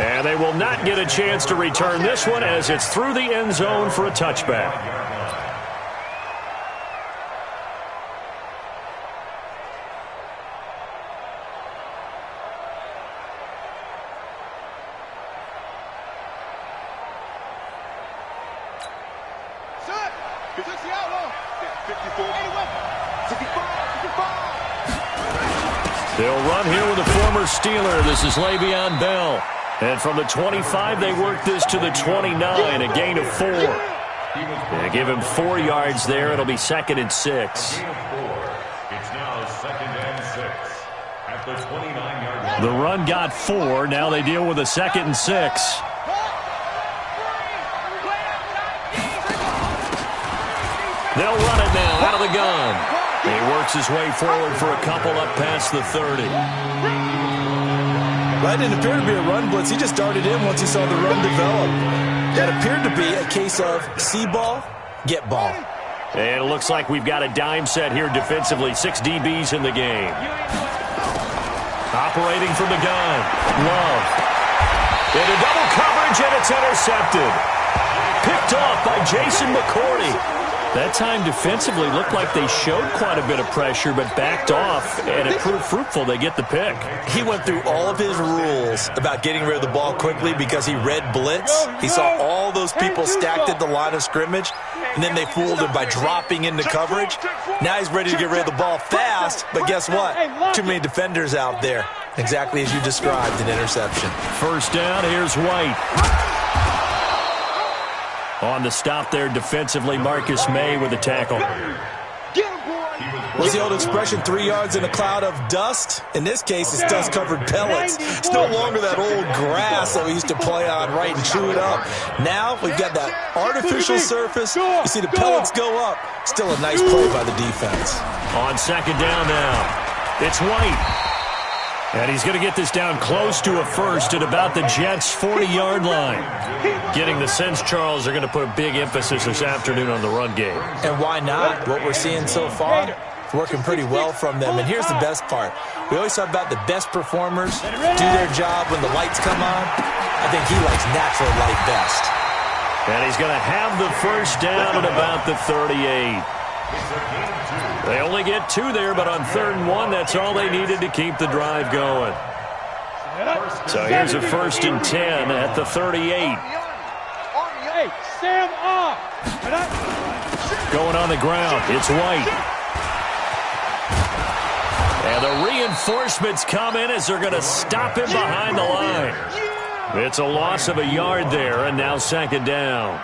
And they will not get a chance to return this one as it's through the end zone for a touchback. They'll run here with a former Steeler. This is Le'Veon Bell. And from the 25, they work this to the 29, a gain of 4. They give him 4 yards there. It'll be 2nd and 6. It's now 2nd and 6 at the 29-yard line. The run got 4. Now they deal with a 2nd and 6. They'll run it now out of the gun. He works his way forward for a couple up past the 30. That didn't appear to be a run blitz. He just darted in once he saw the run develop. That appeared to be a case of see ball, get ball. And it looks like we've got a dime set here defensively. 6 DBs in the game. Operating from the gun. Love. Into double coverage, and it's intercepted. Picked off by Jason McCourty. That time defensively looked like they showed quite a bit of pressure but backed off, and it proved fruitful. They get the pick. He went through all of his rules about getting rid of the ball quickly because he read blitz. He saw all those people stacked at the line of scrimmage, and then they fooled him by dropping into coverage. Now he's ready to get rid of the ball fast, but guess what? Too many defenders out there. Exactly as you described, an interception. First down, here's White. On the stop there defensively, Marcus May with the tackle. What's the old expression, 3 yards in a cloud of dust? In this case, it's dust-covered pellets. It's no longer that old grass that we used to play on, right, and chew it up. Now we've got that artificial surface. You see the pellets go up. Still a nice play by the defense. On 2nd down now, it's White. And he's going to get this down close to a first at about the Jets' 40-yard line. Getting the sense, Charles, they're going to put a big emphasis this afternoon on the run game. And why not? What we're seeing so far, working pretty well from them. And here's the best part. We always talk about the best performers do their job when the lights come on. I think he likes natural light best. And he's going to have the first down at about the 38. They only get 2 there, but on 3rd and 1, that's all they needed to keep the drive going. So here's a 1st and 10 at the 38. Hey, Sam off. Going on the ground, it's White. And the reinforcements come in as they're going to stop him behind the line. It's a loss of a yard there, and now 2nd down.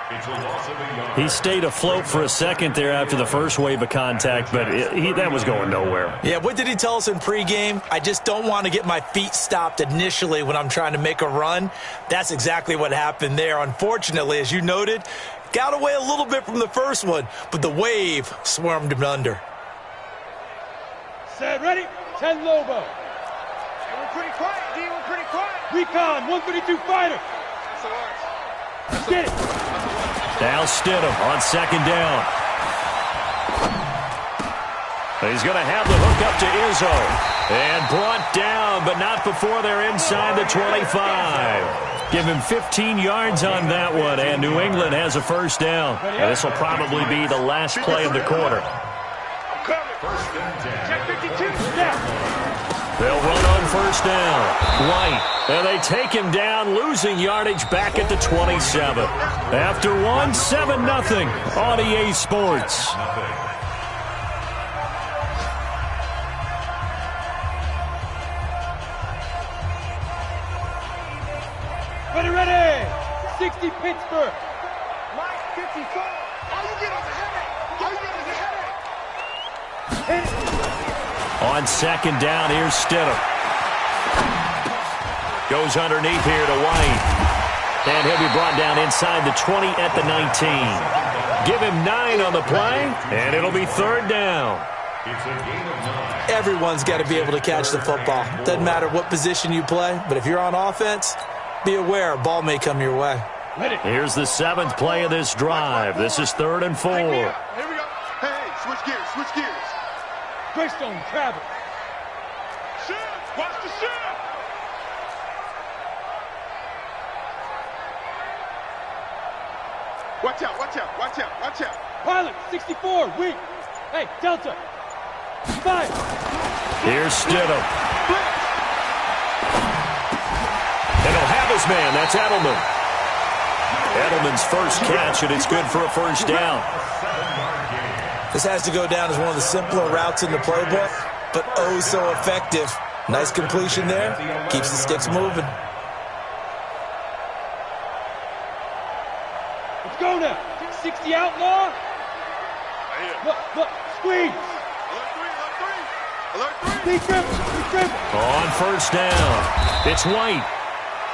He stayed afloat for a second there after the first wave of contact, but that was going nowhere. Yeah, what did he tell us in pregame? I just don't want to get my feet stopped initially when I'm trying to make a run. That's exactly what happened there. Unfortunately, as you noted, got away a little bit from the first one, but the wave swarmed him under. Set, ready? 10 Lobo. Hey, we're pretty quiet, D. We're pretty quiet. Recon, 132 fighter. Get it. Now Stidham on 2nd down. He's going to have the hook up to Izzo. And brought down, but not before they're inside the 25. Give him 15 yards on that one, and New England has a first down. And this will probably be the last play of the quarter. Check 52. They'll run on first down. White. And they take him down, losing yardage back at the 27. After 7-0 on EA Sports. Ready. 60 Pittsburgh. Mike, 54. All you get is a headache. Hit it. On 2nd down, here's Stidham. Goes underneath here to White. And he'll be brought down inside the 20 at the 19. Give him 9 on the play, and it'll be 3rd down. It's a gain of 9. Everyone's got to be able to catch the football. Doesn't matter what position you play, but if you're on offense, be aware a ball may come your way. Here's the 7th play of this drive. This is 3rd and 4. Here we go. Hey, switch gears. Greystone travel. Shift. Watch the shift. Watch out, watch out, watch out, watch out. Pilot, 64, wing. Hey, Delta. Fire. Here's Stidham. And he'll have his man. That's Edelman. Edelman's first catch, and it's good for a first down. This has to go down as one of the simpler routes in the playbook, but oh so effective. Nice completion there. Keeps the sticks moving. Let's go now. 60 outlaw. Look, squeeze. Alert three. Be dribble. On first down, it's White.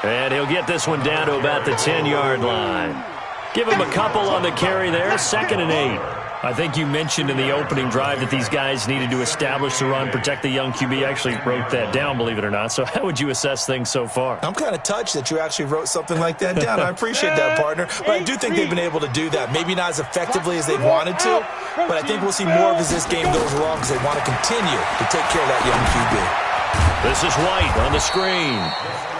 And he'll get this one down to about the 10-yard line. Give him a couple on the carry there, 2nd and 8. I think you mentioned in the opening drive that these guys needed to establish the run, protect the young QB. I actually wrote that down, believe it or not. So how would you assess things so far? I'm kind of touched that you actually wrote something like that down. I appreciate that, partner. But I do think they've been able to do that. Maybe not as effectively as they wanted to, but I think we'll see more of as this game goes along because they want to continue to take care of that young QB. This is White on the screen.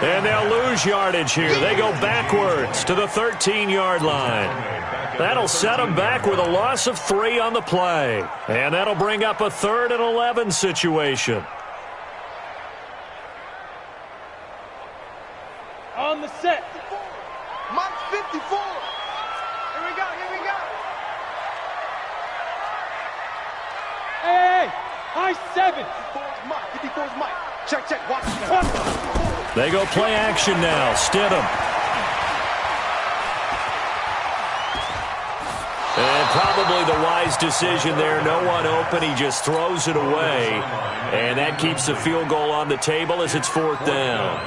And they'll lose yardage here. They go backwards to the 13-yard line. That'll set them back with a loss of 3 on the play. And that'll bring up a 3rd and 11 situation. On the set. Mike 54. Here we go. Hey, high 7. 54's Mike. Check. Watch. They go play action now. Stidham. And probably the wise decision there. No one open. He just throws it away. And that keeps the field goal on the table as it's 4th down.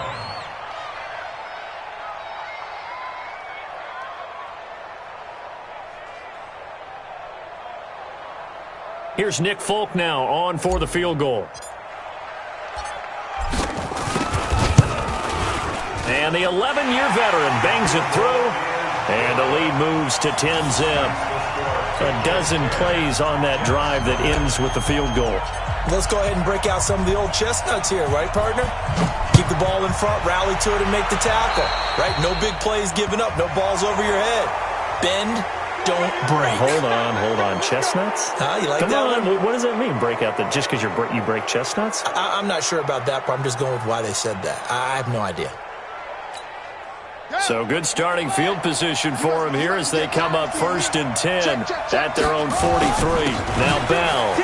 Here's Nick Folk now on for the field goal. And the 11-year veteran bangs it through. And the lead moves to 10-zip. A dozen plays on that drive that ends with the field goal. Let's go ahead and break out some of the old chestnuts here, right, partner? Keep the ball in front, rally to it, and make the tackle, right? No big plays given up, no balls over your head. Bend, don't break. Hold on. Chestnuts? You like Come that on. one? What does that mean, break out just because you break chestnuts? I'm not sure about that, but I'm just going with why they said that. I have no idea. So good starting field position for him here as they come up 1st and 10 at their own 43. Now Bell.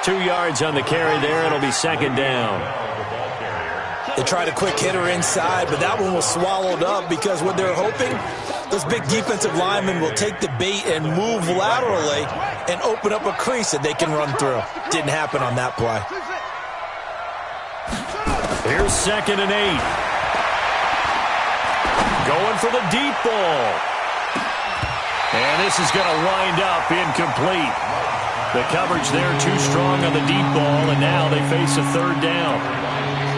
2 yards on the carry there. It'll be 2nd down. They tried a quick hitter inside, but that one was swallowed up because what they're hoping, those big defensive linemen will take the bait and move laterally and open up a crease that they can run through. Didn't happen on that play. Here's 2nd and 8. Going for the deep ball. And this is going to wind up incomplete. The coverage there too strong on the deep ball, and now they face a 3rd down.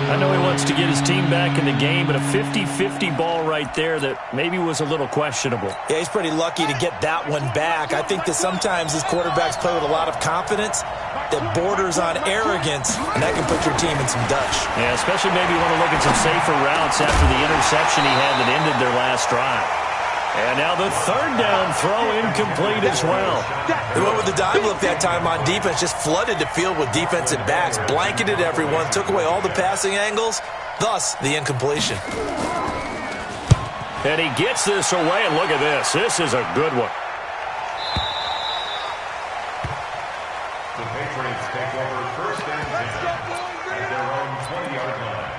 I know he wants to get his team back in the game, but a 50-50 ball right there that maybe was a little questionable. Yeah, he's pretty lucky to get that one back. I think that sometimes these quarterbacks play with a lot of confidence that borders on arrogance, and that can put your team in some dutch. Yeah, especially maybe you want to look at some safer routes after the interception he had that ended their last drive. And now the 3rd down throw incomplete as well. They went with the dime look that time on defense, just flooded the field with defensive backs, blanketed everyone, took away all the passing angles, thus the incompletion. And he gets this away, and look at this. This is a good one. The Patriots take over 1st and 10 at their own 20-yard line.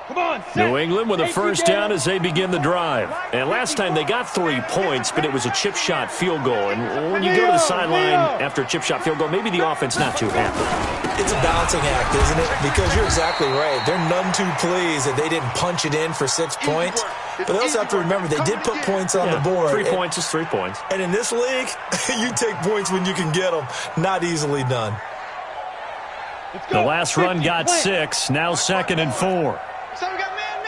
Come on, set. New England with a first down as they begin the drive. And last time they got 3 points, but it was a chip shot field goal. And when you go to the sideline after a chip shot field goal, maybe the offense not too happy. It's a balancing act, isn't it? Because you're exactly right. They're none too pleased that they didn't punch it in for 6 points. But they also have to remember they did put points on the board. 3 points is 3 points. And in this league, you take points when you can get them. Not easily done. The last run got 6. Now 2nd and 4. So we got man.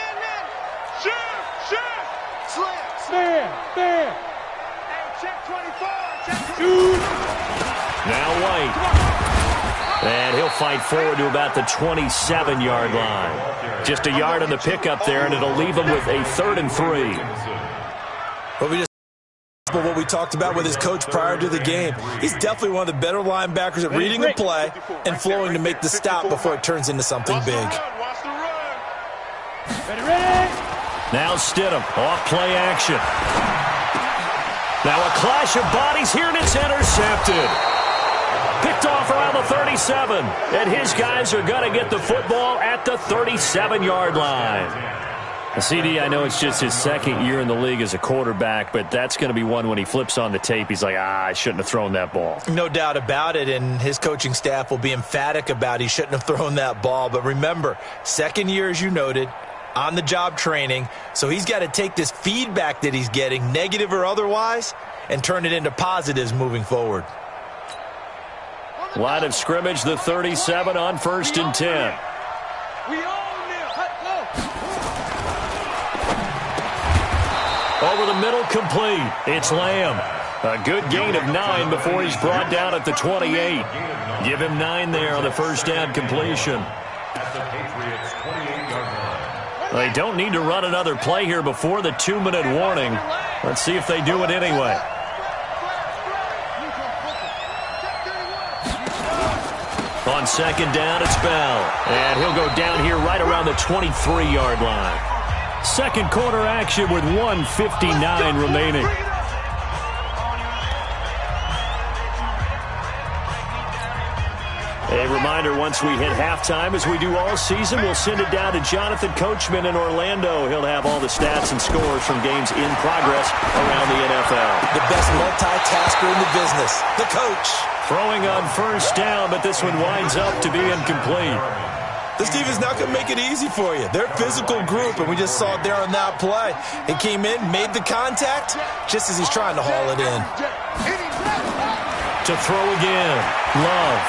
Shift. Slant. Man. Hey, check 24. Check 24. Dude. Now White. And he'll fight forward to about the 27-yard line. Just a yard on the pickup there, and it'll leave him with a 3rd and 3. What we talked about with his coach prior to the game. He's definitely one of the better linebackers at reading the play and flowing to make the stop before it turns into something big. Now Stidham, off play action. Now a clash of bodies here, and it's intercepted. Picked off around the 37, and his guys are going to get the football at the 37-yard line. CD, I know it's just his 2nd year in the league as a quarterback, but that's going to be one when he flips on the tape, he's like, I shouldn't have thrown that ball. No doubt about it, and his coaching staff will be emphatic about he shouldn't have thrown that ball. But remember, 2nd year, as you noted, on-the-job training, so he's got to take this feedback that he's getting, negative or otherwise, and turn it into positives moving forward. Line of scrimmage, the 37 on 1st and 10. Over the middle, complete. It's Lamb. A good gain of 9 before he's brought down at the 28. Give him 9 there on the first down completion. They don't need to run another play here before the 2-minute warning. Let's see if they do it anyway. On 2nd down, it's Bell. And he'll go down here right around the 23-yard line. 2nd quarter action with 1:59 remaining. A reminder, once we hit halftime, as we do all season, we'll send it down to Jonathan Coachman in Orlando. He'll have all the stats and scores from games in progress around the NFL. The best multitasker in the business, the coach. Throwing on first down, but this one winds up to be incomplete. This team is not going to make it easy for you. They're a physical group, and we just saw it there on that play. He came in, made the contact, just as he's trying to haul it in. To throw again, Love.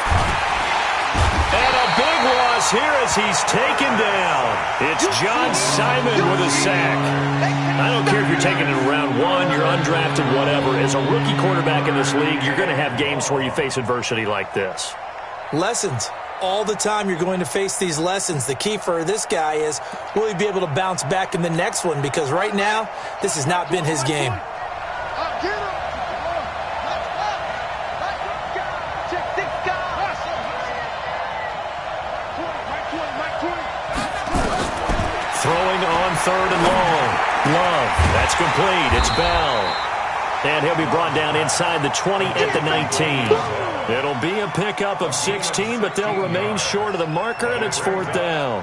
And a big loss here as he's taken down. It's John Simon with a sack. I don't care if you're taking it in round 1, you're undrafted, whatever. As a rookie quarterback in this league, you're going to have games where you face adversity like this. Lessons. All the time you're going to face these lessons. The key for this guy is, will he be able to bounce back in the next one? Because right now, this has not been his game. Throwing on 3rd and long. Love. That's complete. It's Bell. And he'll be brought down inside the 20 at the 19. It'll be a pickup of 16, but they'll remain short of the marker, and it's 4th down.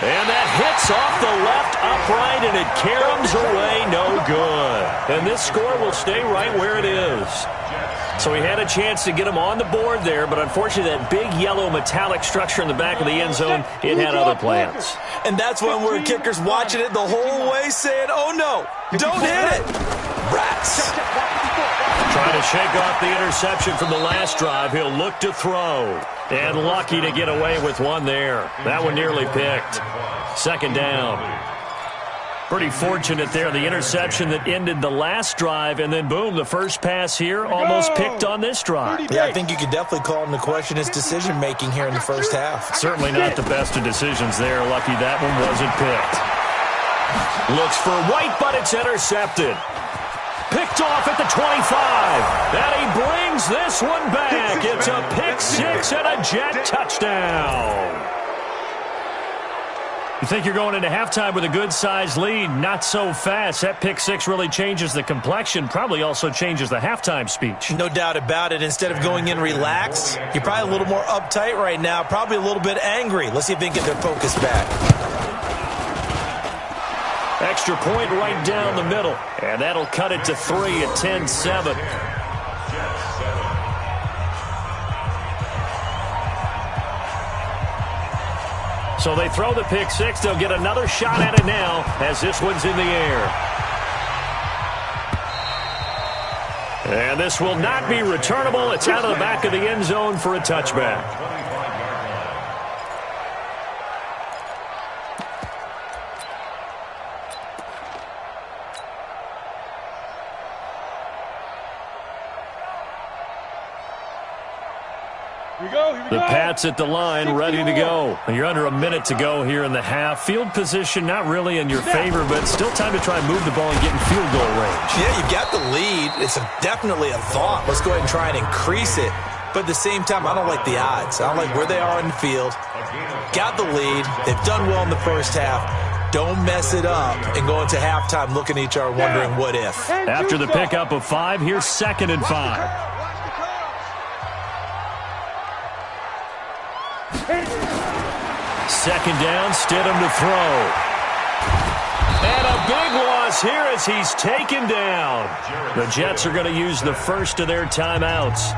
And that hits off the left upright, and it caroms away, no good. And this score will stay right where it is. So he had a chance to get him on the board there, but unfortunately that big yellow metallic structure in the back of the end zone, it had other plans. And that's when we're kickers watching it the whole way saying, oh no, don't hit it. Rats. Trying to shake off the interception from the last drive. He'll look to throw. And lucky to get away with one there. That one nearly picked. 2nd down. Pretty fortunate there, the interception that ended the last drive, and then boom, the first pass here almost picked on this drive. Yeah, I think you could definitely call into question his decision-making here in the first half. Certainly not the best of decisions there. Lucky that one wasn't picked. Looks for White, but it's intercepted. Picked off at the 25. And he brings this one back. It's a pick 6 and a Jet touchdown. You think you're going into halftime with a good-sized lead. Not so fast. That pick 6 really changes the complexion, probably also changes the halftime speech. No doubt about it. Instead of going in relaxed, you're probably a little more uptight right now, probably a little bit angry. Let's see if they can get their focus back. Extra point right down the middle, and that'll cut it to 3 at 10-7. So they throw the pick 6. They'll get another shot at it now as this one's in the air. And this will not be returnable. It's out of the back of the end zone for a touchback. The Pats at the line, ready to go. You're under a minute to go here in the half. Field position not really in your favor, but still time to try and move the ball and get in field goal range. Yeah, you've got the lead. It's definitely a thought. Let's go ahead and try and increase it. But at the same time, I don't like the odds. I don't like where they are in the field. Got the lead. They've done well in the first half. Don't mess it up and go into halftime looking at each other wondering what if. After the pickup of 5, here's 2nd and 5. Second down, Stidham to throw. And a big loss here as he's taken down. The Jets are going to use the first of their timeouts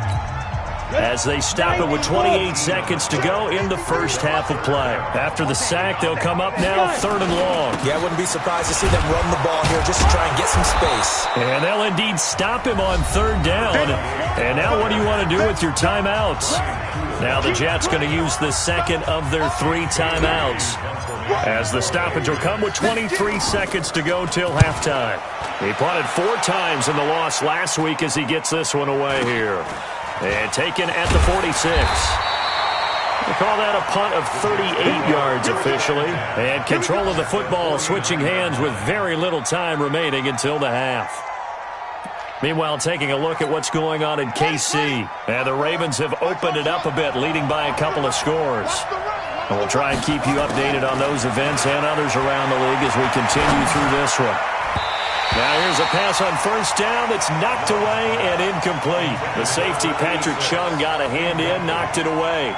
as they stop it with 28 seconds to go in the first half of play. After the sack, they'll come up now 3rd and long. Yeah, I wouldn't be surprised to see them run the ball here just to try and get some space. And they'll indeed stop him on 3rd down. And now what do you want to do with your timeouts? Now the Jets going to use the second of their 3 timeouts as the stoppage will come with 23 seconds to go till halftime. He punted 4 times in the loss last week as he gets this one away here. And taken at the 46. They call that a punt of 38 yards officially. And control of the football switching hands with very little time remaining until the half. Meanwhile, taking a look at what's going on in KC. And the Ravens have opened it up a bit, leading by a couple of scores. And we'll try and keep you updated on those events and others around the league as we continue through this one. Now here's a pass on 1st down that's knocked away and incomplete. The safety, Patrick Chung, got a hand in, knocked it away.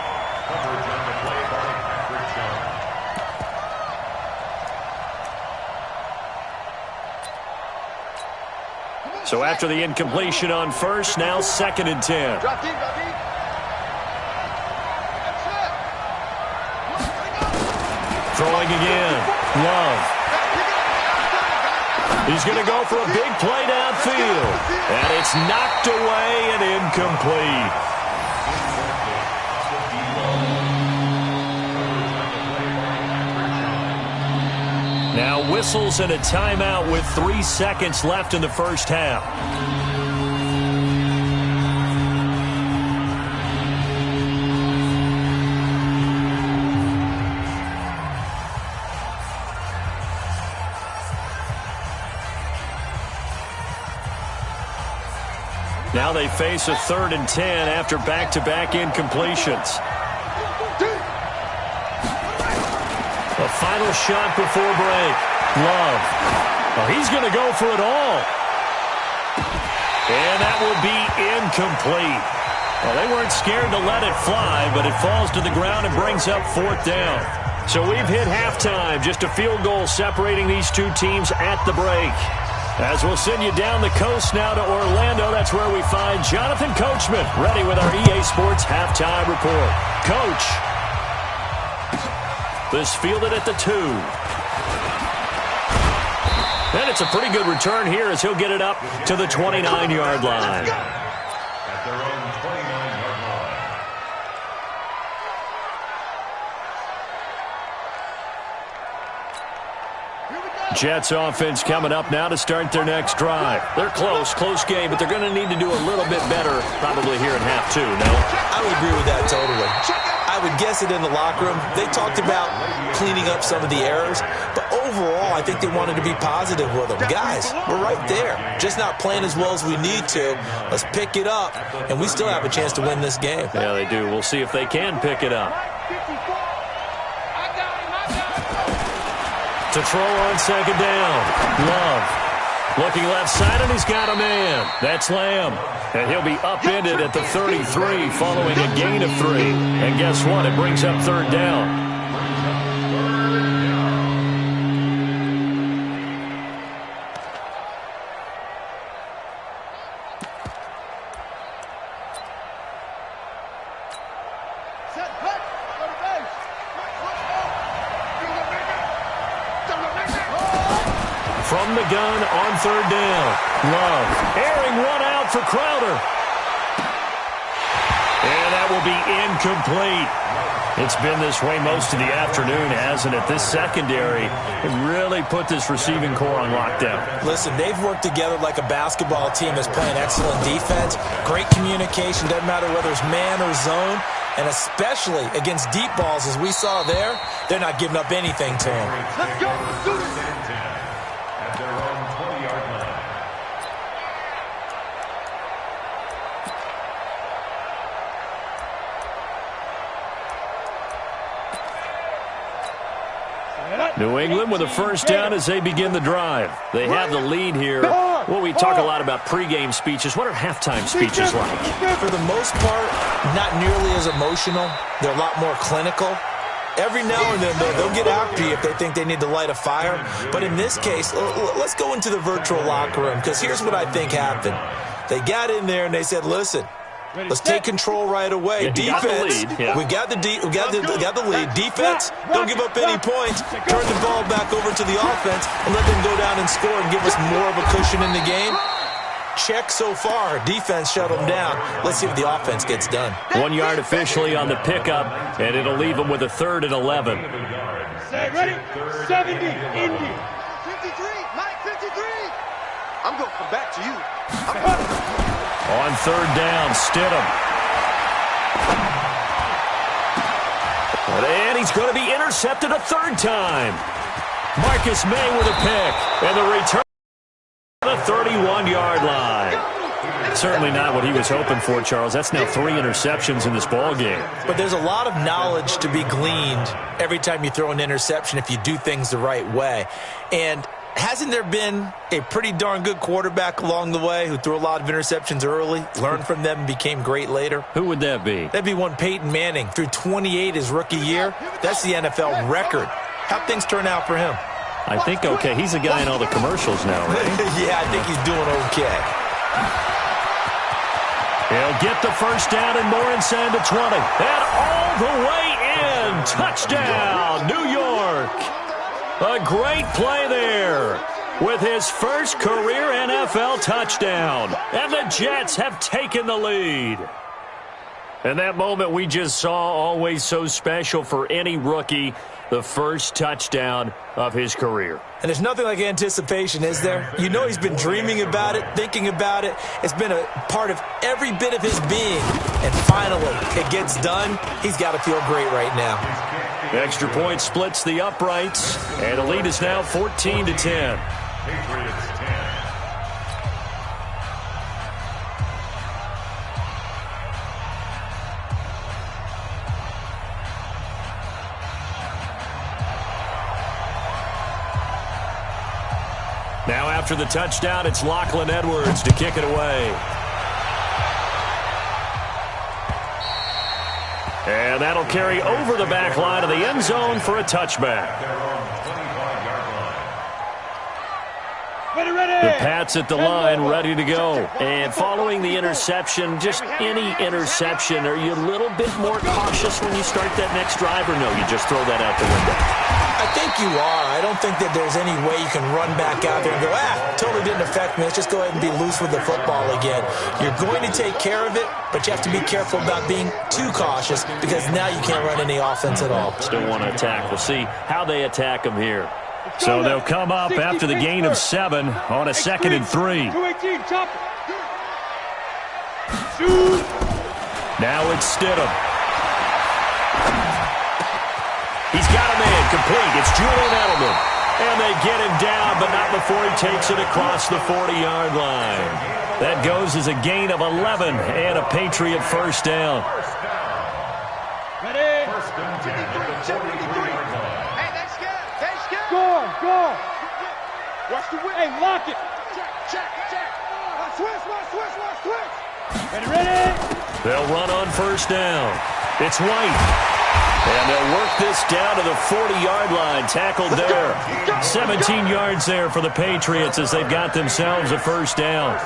So after the incompletion on 1st, now 2nd and 10. Throwing again. Love. He's going to go for a big play downfield. And it's knocked away and incomplete. Now whistles and a timeout with 3 seconds left in the first half. Now they face a 3rd and 10 after back-to-back incompletions. A final shot before break. Love. Well, he's going to go for it all. And that will be incomplete. Well, they weren't scared to let it fly, but it falls to the ground and brings up 4th down. So we've hit halftime. Just a field goal separating these two teams at the break. As we'll send you down the coast now to Orlando, that's where we find Jonathan Coachman, ready with our EA Sports Halftime Report. Coach, this fielded at the 2. And it's a pretty good return here as he'll get it up to the 29-yard line. At their own 29-yard line. Jets offense coming up now to start their next drive. They're close game, but they're going to need to do a little bit better probably here in half 2, no? I would agree with that totally. I would guess it in the locker room. They talked about cleaning up some of the errors, but overall, I think they wanted to be positive with them. Guys, we're right there. Just not playing as well as we need to. Let's pick it up, and we still have a chance to win this game. Yeah, they do. We'll see if they can pick it up. To throw on 2nd down. Love. Looking left side, and he's got a man. That's Lamb. And he'll be upended at the 33 following a gain of 3. And guess what? It brings up 3rd down. From the gun on 3rd down. Love. Airing one out for Crowder. And that will be incomplete. It's been this way most of the afternoon, hasn't it? This secondary really put this receiving core on lockdown. Listen, they've worked together like a basketball team that's playing excellent defense. Great communication. Doesn't matter whether it's man or zone. And especially against deep balls, as we saw there, they're not giving up anything to him. Let's go. Do this. At their own 20-yard line. New England with a first down as they begin the drive. They have the lead here. Well, we talk a lot about pregame speeches. What are halftime speeches like? For the most part, not nearly as emotional. They're a lot more clinical. Every now and then, though, they'll get after you if they think they need to light a fire. But in this case, let's go into the virtual locker room, because here's what I think happened. They got in there and they said, listen, let's take control right away. Yeah, Defense, we got the lead. Defense, don't give up any points. Turn the ball back over to the offense and let them go down and score and give us more of a cushion in the game. Check so far. Defense shut them down. Let's see if the offense gets done. 1 yard officially on the pickup, and it'll leave them with a 3rd and 11. Ready? 70, Indy. 53, Mike 53. I'm going to come back to you. On 3rd down, Stidham. And he's going to be intercepted a 3rd time. Marcus May with a pick, and the return to the 31-yard line. Certainly not what he was hoping for, Charles. That's now 3 interceptions in this ball game. But there's a lot of knowledge to be gleaned every time you throw an interception if you do things the right way. And hasn't there been a pretty darn good quarterback along the way who threw a lot of interceptions early, learned from them, and became great later? Who would that be? That'd be one Peyton Manning. Threw 28 his rookie year. That's the NFL record. How'd things turn out for him? I think okay. He's a guy in all the commercials now, right? Yeah, I think he's doing okay. He'll get the first down and more inside the 20. And all the way in. Touchdown, New York. A great play there with his first career NFL touchdown. And the Jets have taken the lead. And that moment we just saw, always so special for any rookie, the first touchdown of his career. And there's nothing like anticipation, is there? You know he's been dreaming about it, thinking about it. It's been a part of every bit of his being. And finally, it gets done. He's got to feel great right now. Extra point splits the uprights, and the lead is now 14-10. Patriots 10. Now after the touchdown, it's Lachlan Edwards to kick it away. And that'll carry over the back line of the end zone for a touchback. The Pats at the line, ready to go. And following the interception, just any interception, are you a little bit more cautious when you start that next drive, or no, you just throw that out the window? I think you are. I don't think that there's any way you can run back out there and go, totally didn't affect me. Let's just go ahead and be loose with the football again. You're going to take care of it, but you have to be careful about being too cautious because now you can't run any offense at all. Still want to attack. We'll see how they attack them here. So they'll come up after the gain of 7 on a 2nd and 3. 218, chop it. Now it's Stidham. He's got a man complete. It's Julian Edelman. And they get him down, but not before he takes it across the 40-yard line. That goes as a gain of 11 and a Patriot first down. Ready? First and 10 at the 43-yard line. Hey, they scared. They scared. Go. Watch the whip. Hey, lock it. Check. Watch switch. Ready? They'll run on first down. It's White. And they'll work this down to the 40-yard line. Tackled there. 17 yards there for the Patriots as they've got themselves a first down.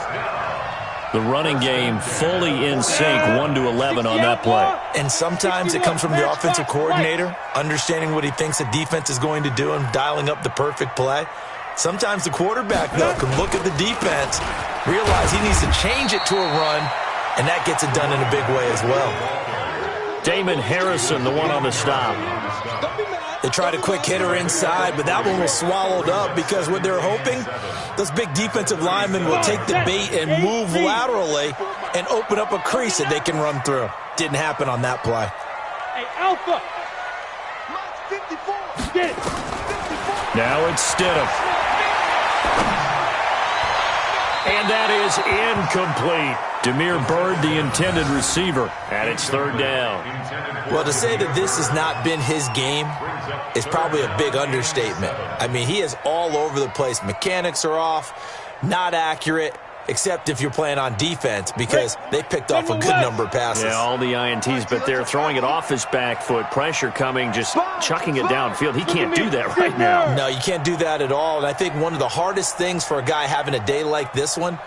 The running game fully in sync, 1-11 on that play. And sometimes it comes from the offensive coordinator, understanding what he thinks the defense is going to do and dialing up the perfect play. Sometimes the quarterback, though, can look at the defense, realize he needs to change it to a run, and that gets it done in a big way as well. Damon Harrison, the one on the stop. They tried a quick hitter inside, but that one was swallowed up because what they're hoping, those big defensive linemen will take the bait and move laterally and open up a crease that they can run through. didn't happen on that play. Hey, Alpha! Mike 54. Get it! 54. Now it's Stidham. And that is incomplete. Damiere Byrd, the intended receiver, and it's third down. Well, to say that this has not been his game is probably a big understatement. I mean, he is all over the place. Mechanics are off, not accurate, except if you're playing on defense, because they picked off a good number of passes. Yeah, all the INTs, but they're throwing it off his back foot. Pressure coming, just chucking it downfield. He can't do that right now. No, you can't do that at all. And I think one of the hardest things for a guy having a day like this one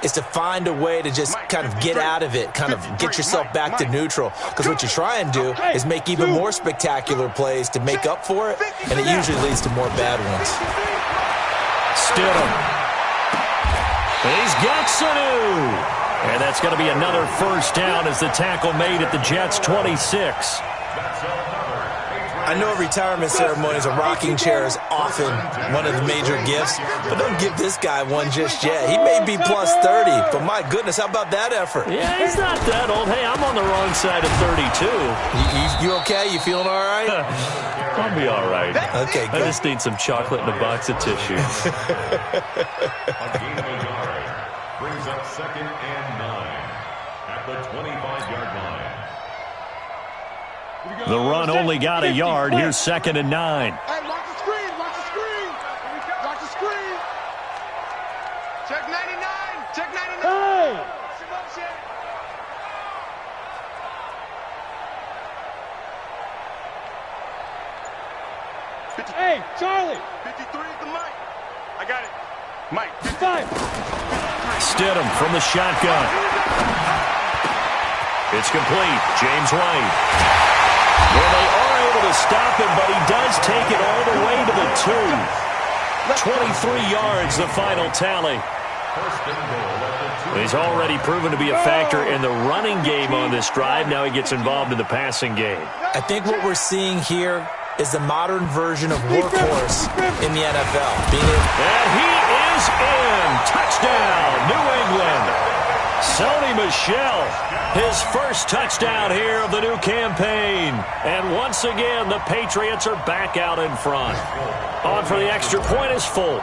is to find a way to just kind of get out of it, kind of get yourself back to neutral. Because what you try and do is make even more spectacular plays to make up for it, and it usually leads to more bad ones. Stidham. He's got Sanu. And that's going to be another first down as the tackle made at the Jets' 26. I know retirement ceremonies, a rocking chair is often one of the major gifts, but don't give this guy one just yet. He may be plus 30, but my goodness, how about that effort? Yeah, he's not that old. Hey, I'm on the wrong side of 32. You okay? You feeling all right? I'll be all right. Okay, good. I just need some chocolate and a box of tissue. A gain of a yard brings up 2nd and 9 at the 25-yard line. The run only got a yard. Here's 2nd and 9. Hey, watch the screen. Watch the screen. Watch the screen. Check 99. Check 99. Hey! Hey, Charlie! 53 is the Mike. I got it. Mike. 5. Stidham from the shotgun. It's complete. James White. Well, they are able to stop him, but he does take it all the way to the 2. 23 yards, the final tally. He's already proven to be a factor in the running game on this drive. Now he gets involved in the passing game. I think what we're seeing here is the modern version of workhorse in the NFL. And he is in. Touchdown, New England. Sony Michel, his first touchdown here of the new campaign. And once again, the Patriots are back out in front. On for the extra point is Folk.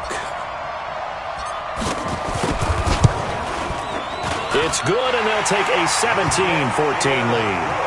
It's good, and they'll take a 17-14 lead.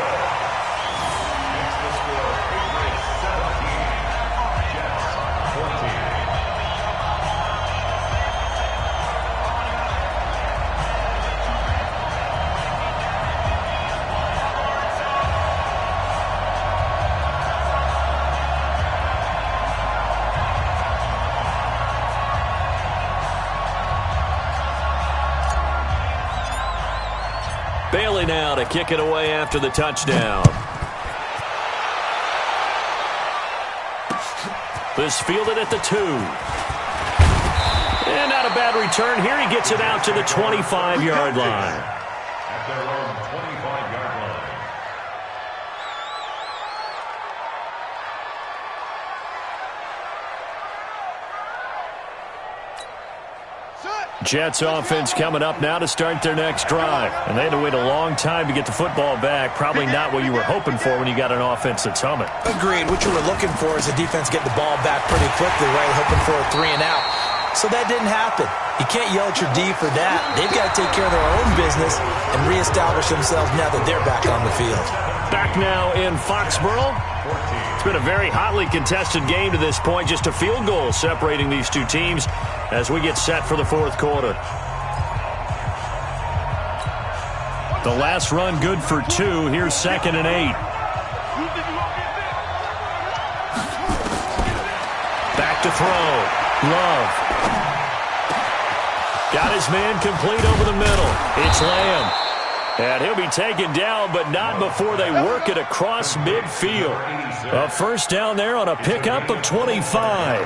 Bailey now to kick it away after the touchdown. This fielded at the 2. And not a bad return here. He gets it out to the 25-yard line. At their own 25-yard line. Jets offense coming up now to start their next drive. And they had to wait a long time to get the football back. Probably not what you were hoping for when you got an offense that's humming. Agreed. What you were looking for is a defense getting the ball back pretty quickly, right? Hoping for a 3 and out. So that didn't happen. You can't yell at your D for that. They've got to take care of their own business and reestablish themselves now that they're back on the field. Back now in Foxborough. It's been a very hotly contested game to this point. Just a field goal separating these two teams as we get set for the fourth quarter. The last run good for 2. Here's 2nd and 8. Back to throw. Love. Got his man complete over the middle. It's Lamb. And he'll be taken down, but not before they work it across midfield. A first down there on a pickup of 25.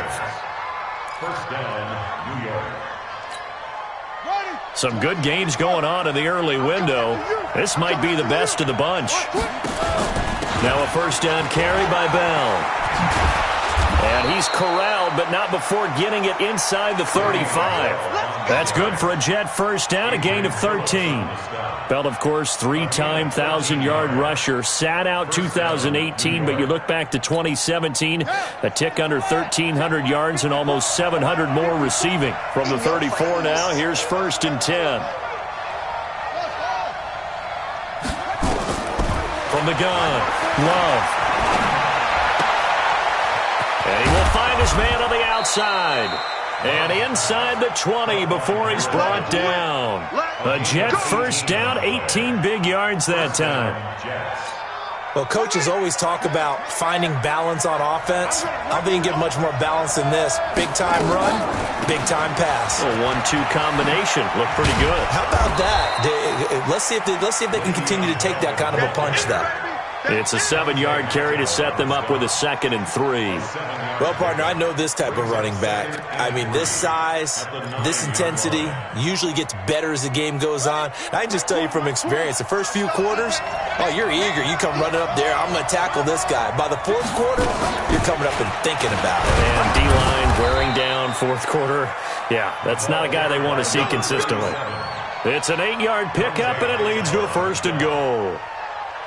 First down, New York. Some good games going on in the early window. This might be the best of the bunch. Now a first down carry by Bell. And he's corralled, but not before getting it inside the 35. That's good for a Jet first down, a gain of 13. Bell, of course, three-time 1,000-yard rusher. Sat out 2018, but you look back to 2017, a tick under 1,300 yards and almost 700 more receiving. From the 34 now, here's 1st and 10. From the gun, Love. And he will find his man on the outside. And inside the 20 before he's brought down. A Jet first down, 18 big yards that time. Well, coaches always talk about finding balance on offense. I don't think you can get much more balance than this. Big-time run, big-time pass. A 1-2 combination. Looked pretty good. How about that? Let's see if they can continue to take that kind of a punch, though. It's a 7-yard carry to set them up with a 2nd and 3. Well, partner, I know this type of running back. I mean, this size, this intensity usually gets better as the game goes on. I can just tell you from experience, the first few quarters, oh, you're eager. You come running up there, I'm going to tackle this guy. By the 4th quarter, you're coming up and thinking about it. And D-line wearing down 4th quarter. Yeah, that's not a guy they want to see consistently. It's an 8-yard pickup, and it leads to a 1st and goal.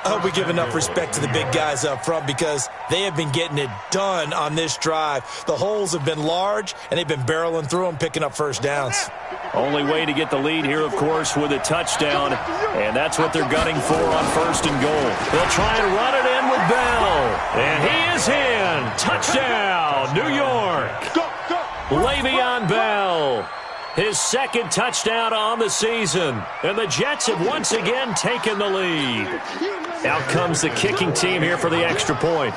I hope we give enough respect to the big guys up front because they have been getting it done on this drive. The holes have been large, and they've been barreling through them, picking up first downs. Only way to get the lead here, of course, with a touchdown, and that's what they're gunning for on 1st and goal. They'll try and run it in with Bell, and he is in. Touchdown, New York. Le'Veon Bell. His 2nd touchdown on the season. And the Jets have once again taken the lead. Out comes the kicking team here for the extra point.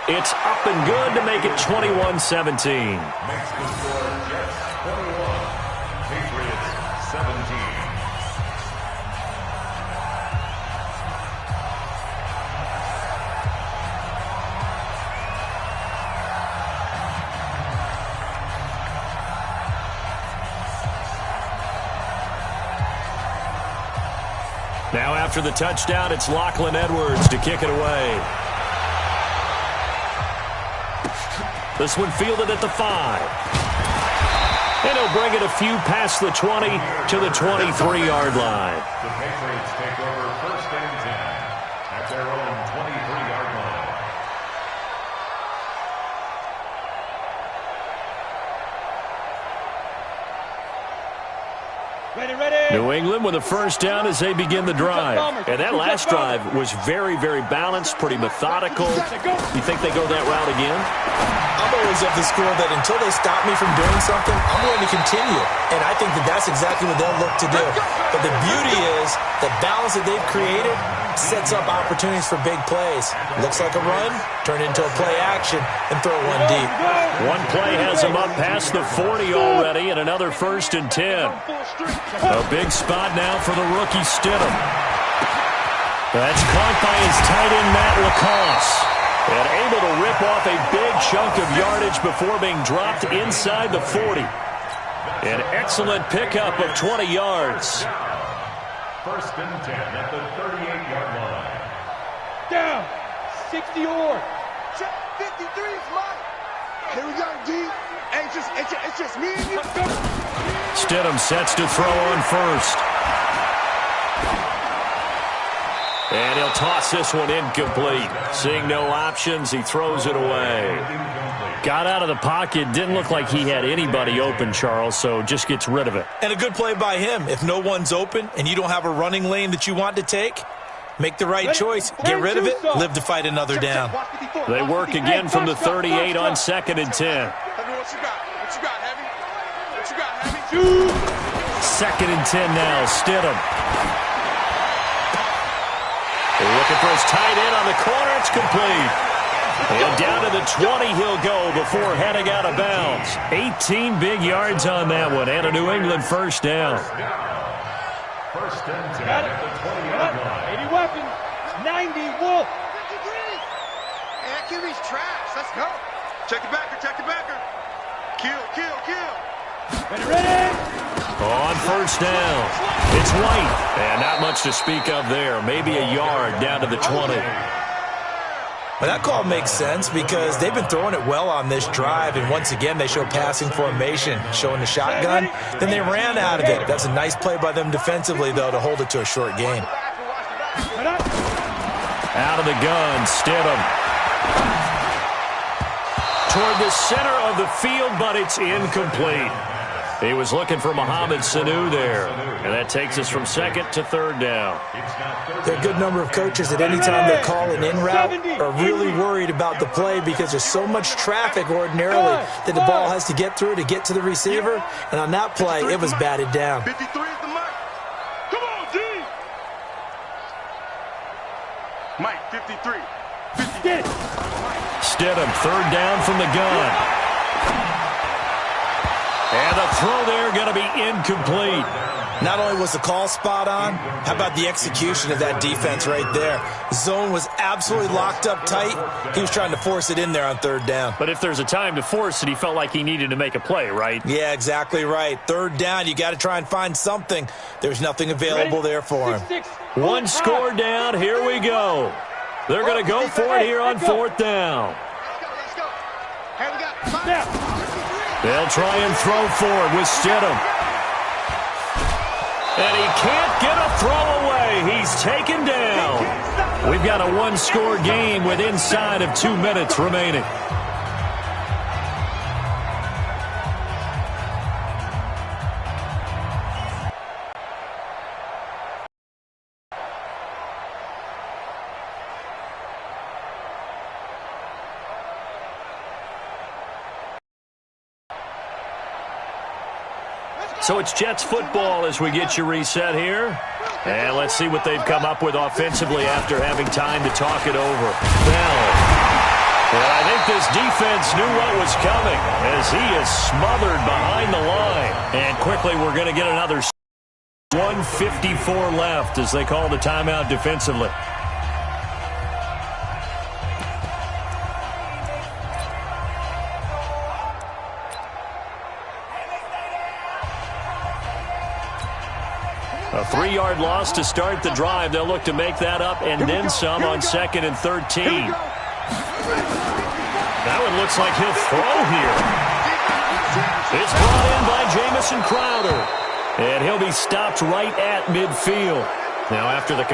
It's up and good to make it 21-17. Now after the touchdown, it's Lachlan Edwards to kick it away. This one fielded at the 5. And he'll bring it a few past the 20 to the 23-yard line. The Patriots take over 1st and 10 at their own 23-yard line. New England with a first down as they begin the drive. And that last drive was very, very balanced, pretty methodical. You think they go that route again? I'm always of the school that until they stop me from doing something, I'm going to continue. And I think that that's exactly what they'll look to do. But the beauty is the balance that they've created sets up opportunities for big plays. Looks like a run, turn into a play action, and throw one deep. One play has them up past the 40 already, and another 1st and 10. A big spot now for the rookie Stidham. That's caught by his tight end, Matt LaCosse. And able to rip off a big chunk of yardage before being dropped inside the 40. An excellent pickup of 20 yards. 1st and 10 at the 38-yard line. Down. 60 or. Check 53 is mine. Here we go, D. Hey, it's just me and you. Stidham sets to throw on 1st. And he'll toss this one incomplete. Seeing no options, he throws it away. Got out of the pocket. Didn't look like he had anybody open, Charles, so just gets rid of it. And a good play by him. If no one's open and you don't have a running lane that you want to take, make the right choice. Get rid of it. Live to fight another down. They work again from the 38 on 2nd and 10. What you got? What you got, Heavy? What you got, Heavy? 2nd and 10 now. Stidham. They're looking for his tight end on the corner. It's complete. And down to the 20 he'll go before heading out of bounds. 18 big yards on that one, and a New England first down. 1st and 10 at the 20-yard line. 80 weapons. 90 Wolf. 53. Hey, that QB's trash. Let's go. Check the backer. Check the backer. Kill. Ready. On first down, it's White. And not much to speak of there. Maybe a yard down to the 20. Well, that call makes sense because they've been throwing it well on this drive, and once again they show passing formation, showing the shotgun. Then they ran out of it. That's a nice play by them defensively, though, to hold it to a short gain. Out of the gun, Stidham. Toward the center of the field, but it's incomplete. He was looking for Mohamed Sanu there. And that takes us from second to third down. There are a good number of coaches at any time they call an in route are really worried about the play because there's so much traffic ordinarily that the ball has to get through to get to the receiver. And on that play, it was batted down. 53 is the mark. Come on, G. Mike, 53. 50. Stidham, third down from the gun. And the throw there going to be incomplete. Not only was the call spot on, how about the execution of that defense right there? Zone was absolutely locked up tight. He was trying to force it in there on third down. But if there's a time to force it, he felt like he needed to make a play, right? Yeah, exactly right. Third down, you got to try and find something. There's nothing available there for him. One score down. Here we go. They're going to go for it here on fourth down. Let's go. Hey, we got 5. They'll try and throw forward with Stidham. And he can't get a throw away. He's taken down. We've got a one-score game with inside of 2 minutes remaining. So it's Jets football as we get you reset here. And let's see what they've come up with offensively after having time to talk it over. Bell. And I think this defense knew what was coming as he is smothered behind the line. And quickly we're going to get another 1:54 left as they call the timeout defensively. A 3-yard loss to start the drive. They'll look to make that up and then some on 2nd and 13. That one looks like he'll throw here. It's brought in by Jamison Crowder. And he'll be stopped right at midfield. Now after the